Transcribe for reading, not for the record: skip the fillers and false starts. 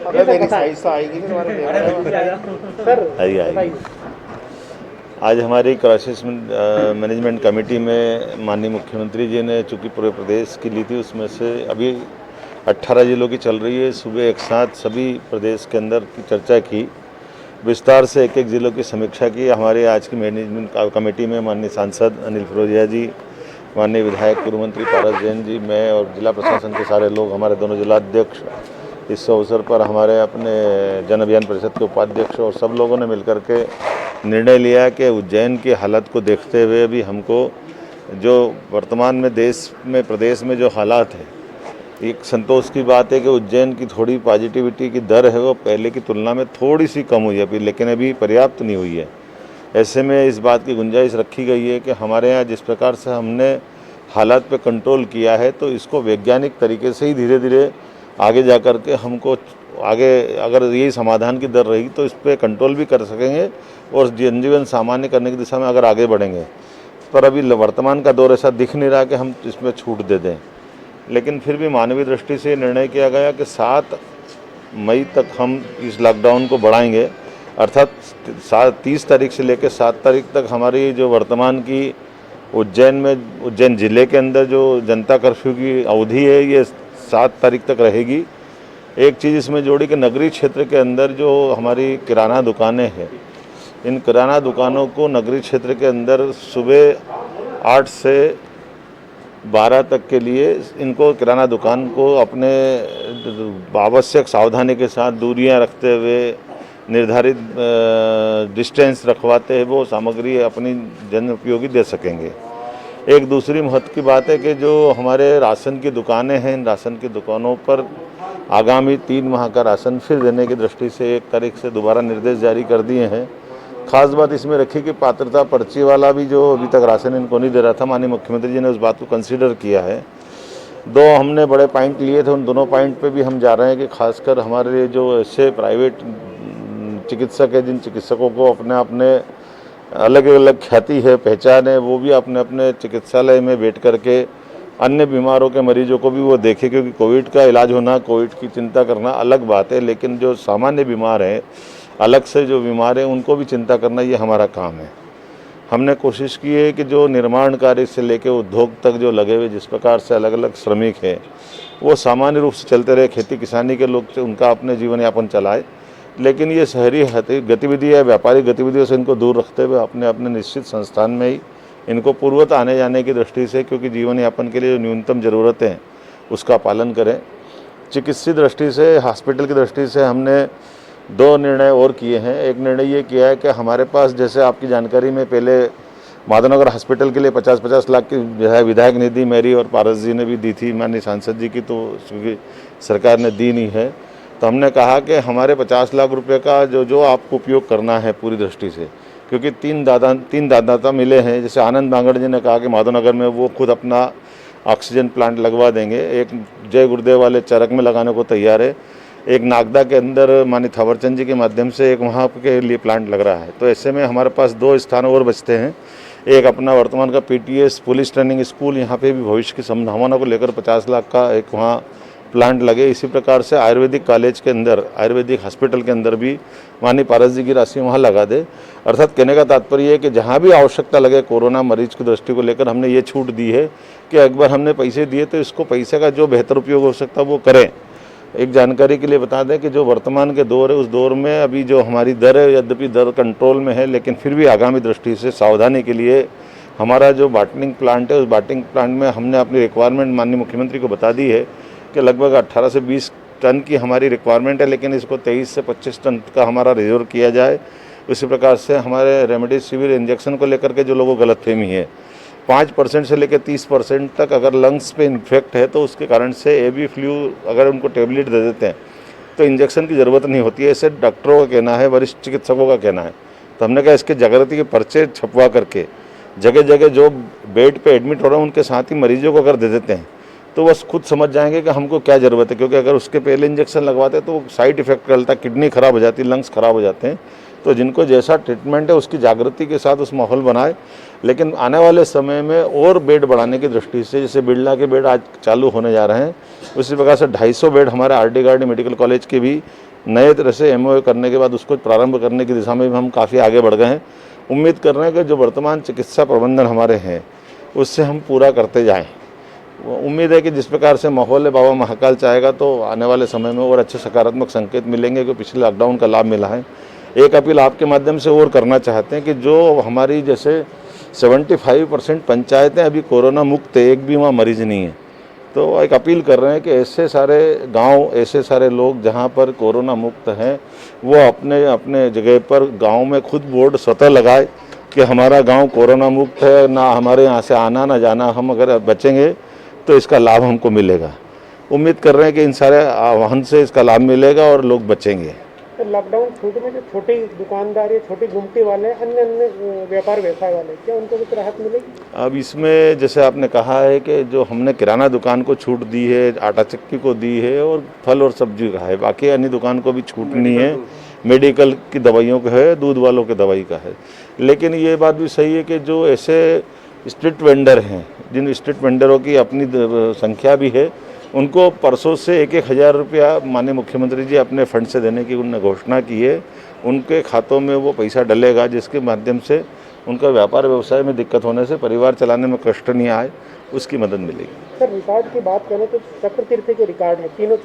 आइए। आज हमारी क्राइसिस मैनेजमेंट कमेटी में माननीय मुख्यमंत्री जी ने चूँकि पूरे प्रदेश की ली थी, उसमें से अभी 18 जिलों की चल रही है। सुबह एक साथ सभी प्रदेश के अंदर की चर्चा की, विस्तार से एक एक जिलों की समीक्षा की। हमारे आज की मैनेजमेंट कमेटी में माननीय सांसद अनिल फिरोजिया जी, माननीय विधायक पूर्व मंत्री पारस जैन जी, मैं और जिला प्रशासन के सारे लोग, हमारे दोनों जिलाध्यक्ष, इस अवसर पर हमारे अपने जन अभियान परिषद के उपाध्यक्ष और सब लोगों ने मिलकर के निर्णय लिया कि उज्जैन की हालत को देखते हुए भी हमको जो वर्तमान में देश में प्रदेश में जो हालात है, एक संतोष की बात है कि उज्जैन की थोड़ी पॉजिटिविटी की दर है वो पहले की तुलना में थोड़ी सी कम हुई है अभी, लेकिन अभी पर्याप्त नहीं हुई है। ऐसे में इस बात की गुंजाइश रखी गई है कि हमारे यहाँ जिस प्रकार से हमने हालात पे कंट्रोल किया है, तो इसको वैज्ञानिक तरीके से ही धीरे धीरे आगे जा कर के हमको आगे अगर यही समाधान की दर रही तो इस पर कंट्रोल भी कर सकेंगे और जनजीवन सामान्य करने की दिशा में अगर आगे बढ़ेंगे। पर अभी वर्तमान का दौर ऐसा दिख नहीं रहा कि हम इसमें छूट दे दें, लेकिन फिर भी मानवीय दृष्टि से निर्णय किया गया कि 7 मई तक हम इस लॉकडाउन को बढ़ाएंगे, अर्थात 30 तारीख से लेकर 7 तारीख तक हमारी जो वर्तमान की उज्जैन ज़िले के अंदर जो जनता कर्फ्यू की अवधि है ये 7 तारीख तक रहेगी। एक चीज़ इसमें जोड़ी कि नगरीय क्षेत्र के अंदर जो हमारी किराना दुकानें हैं, इन किराना दुकानों को नगरीय क्षेत्र के अंदर सुबह 8 से 12 तक के लिए इनको किराना दुकान को अपने आवश्यक सावधानी के साथ दूरियां रखते हुए निर्धारित डिस्टेंस रखवाते हैं वो सामग्री अपनी जन उपयोगी दे सकेंगे। एक दूसरी महत्व की बात है कि जो हमारे राशन की दुकानें हैं, इन राशन की दुकानों पर आगामी 3 माह का राशन फिर देने की दृष्टि से 1 तारीख से दोबारा निर्देश जारी कर दिए हैं। खास बात इसमें रखी कि पात्रता पर्ची वाला भी जो अभी तक राशन इनको नहीं दे रहा था, माननीय मुख्यमंत्री जी ने उस बात को कंसीडर किया है। 2 हमने बड़े पॉइंट लिए थे, उन दोनों पॉइंट पे भी हम जा रहे हैं कि खासकर हमारे लिए जो ऐसे प्राइवेट चिकित्सक है, जिन चिकित्सकों को अपने अलग अलग ख्याति है, पहचान है, वो भी अपने अपने चिकित्सालय में बैठ करके अन्य बीमारों के मरीजों को भी वो देखे, क्योंकि कोविड का इलाज होना, कोविड की चिंता करना अलग बात है, लेकिन जो सामान्य बीमार हैं, अलग से जो बीमार हैं, उनको भी चिंता करना ये हमारा काम है। हमने कोशिश की है कि जो निर्माण कार्य से लेकर उद्योग तक जो लगे हुए जिस प्रकार से अलग अलग श्रमिक हैं, वो सामान्य रूप से चलते रहे, खेती किसानी के लोग उनका अपने जीवन यापन चलाए, लेकिन ये शहरी गतिविधि या व्यापारिक गतिविधियों से इनको दूर रखते हुए अपने अपने निश्चित संस्थान में ही इनको पूर्वत आने जाने की दृष्टि से, क्योंकि जीवन यापन के लिए जो न्यूनतम ज़रूरतें हैं उसका पालन करें। चिकित्सीय दृष्टि से, हॉस्पिटल की दृष्टि से हमने 2 निर्णय और किए हैं। एक निर्णय ये किया है कि हमारे पास, जैसे आपकी जानकारी में, पहले माधवनगर हॉस्पिटल के लिए 50-50 लाख की जो है विधायक निधि मेरी और पारस जी ने भी दी थी, माननीय सांसद जी की, तो सरकार ने दी नहीं है। तो हमने कहा कि हमारे 50 लाख रुपए का जो आपको उपयोग करना है पूरी दृष्टि से, क्योंकि 3 दाता मिले हैं। जैसे आनंद बांगड़ जी ने कहा कि माधवनगर में वो खुद अपना ऑक्सीजन प्लांट लगवा देंगे, एक जय गुरुदेव वाले चरक में लगाने को तैयार है, एक नागदा के अंदर माननीय थावरचंद जी के माध्यम से एक वहाँ के लिए प्लांट लग रहा है। तो ऐसे में हमारे पास 2 स्थान और बचते हैं। एक अपना वर्तमान का PTS पुलिस ट्रेनिंग स्कूल, यहाँ पे भी भविष्य की संभावना को लेकर 50 लाख का एक वहाँ प्लांट लगे। इसी प्रकार से आयुर्वेदिक कॉलेज के अंदर, आयुर्वेदिक हॉस्पिटल के अंदर भी माननीय पारस जी की राशि वहाँ लगा दे। अर्थात कहने का तात्पर्य है कि जहाँ भी आवश्यकता लगे कोरोना मरीज की दृष्टि को लेकर हमने ये छूट दी है कि एक बार हमने पैसे दिए तो इसको पैसे का जो बेहतर उपयोग हो सकता है वो करें। एक जानकारी के लिए बता दें कि जो वर्तमान के दौर है, उस दौर में अभी जो हमारी दर है, यद्यपि दर कंट्रोल में है, लेकिन फिर भी आगामी दृष्टि से सावधानी के लिए हमारा जो बॉटलिंग प्लांट है, उस बॉटलिंग प्लांट में हमने अपनी रिक्वायरमेंट माननीय मुख्यमंत्री को बता दी है कि लगभग 18 से 20 टन की हमारी रिक्वायरमेंट है, लेकिन इसको 23 से 25 टन का हमारा रिजर्व किया जाए। उसी प्रकार से हमारे रेमडेसिविर इंजेक्शन को लेकर के जो लोगों को गलतफहमी है, 5% से लेकर 30% तक अगर लंग्स पे इन्फेक्ट है तो उसके कारण से एवी फ्लू अगर उनको टेबलेट दे देते हैं तो इंजेक्शन की ज़रूरत नहीं होती है, ऐसे डॉक्टरों का कहना है, वरिष्ठ चिकित्सकों का कहना है। तो हमने कहा इसके जागृति के पर्चे छपवा करके जगह जगह जो बेड पे एडमिट हो रहे हैं उनके साथ ही मरीजों को अगर दे देते हैं तो बस खुद समझ जाएंगे कि हमको क्या ज़रूरत है, क्योंकि अगर उसके पहले इंजेक्शन लगवाते हैं तो साइड इफेक्ट करता है, किडनी खराब हो जाती है, लंग्स खराब हो जाते हैं। तो जिनको जैसा ट्रीटमेंट है उसकी जागृति के साथ उस माहौल बनाए, लेकिन आने वाले समय में और बेड बढ़ाने की दृष्टि से, जैसे बिरला के बेड आज चालू होने जा रहे हैं, उसी प्रकार से 250 बेड हमारे RD गार्डी मेडिकल कॉलेज के भी नए तरह से एमओयू करने के बाद उसको प्रारंभ करने की दिशा में भी हम काफ़ी आगे बढ़ गए हैं। उम्मीद कर रहे हैं कि जो वर्तमान चिकित्सा प्रबंधन हमारे हैं उससे हम पूरा करते जाएं। उम्मीद है कि जिस प्रकार से माहौल है बाबा महाकाल चाहेगा तो आने वाले समय में और अच्छे सकारात्मक संकेत मिलेंगे कि पिछले लॉकडाउन का लाभ मिला है। एक अपील आपके माध्यम से और करना चाहते हैं कि जो हमारी जैसे 75% पंचायतें अभी कोरोना मुक्त है, एक भी वहाँ मरीज नहीं है, तो एक अपील कर रहे हैं कि ऐसे सारे गांव, ऐसे सारे लोग जहां पर कोरोना मुक्त हैं, वो अपने अपने जगह पर गांव में खुद बोर्ड स्वतः लगाए कि हमारा गांव कोरोना मुक्त है, ना हमारे यहाँ से आना ना जाना, हम अगर बचेंगे तो इसका लाभ हमको मिलेगा। उम्मीद कर रहे हैं कि इन सारे वाहन से इसका लाभ मिलेगा और लोग बचेंगे। तो लॉकडाउन छूटने जो छोटी दुकानदार या छोटी गुमटी वाले अन्य अन्य व्यापार व्यवसाय वाले, क्या उनको कुछ राहत मिलेगी? अब इसमें जैसे आपने कहा है कि जो हमने किराना दुकान को छूट दी है, आटा चक्की को दी है और फल और सब्जी का है, बाकी अन्य दुकान को भी छूट नहीं है। मेडिकल की दवाइयों का है, दूध वालों के दवाई का है। लेकिन ये बात भी सही है कि जो ऐसे स्ट्रीट वेंडर हैं, जिन स्ट्रीट वेंडरों की अपनी संख्या भी है, उनको परसों से 1,000 रुपया माननीय मुख्यमंत्री जी अपने फंड से देने की उन्होंने घोषणा की है। उनके खातों में वो पैसा डलेगा, जिसके माध्यम से उनका व्यापार व्यवसाय में दिक्कत होने से परिवार चलाने में कष्ट नहीं आए, उसकी मदद मिलेगी। सर, रिकॉर्ड की बात करें तो चक्रतीर्थ के रिकॉर्ड है, तीनों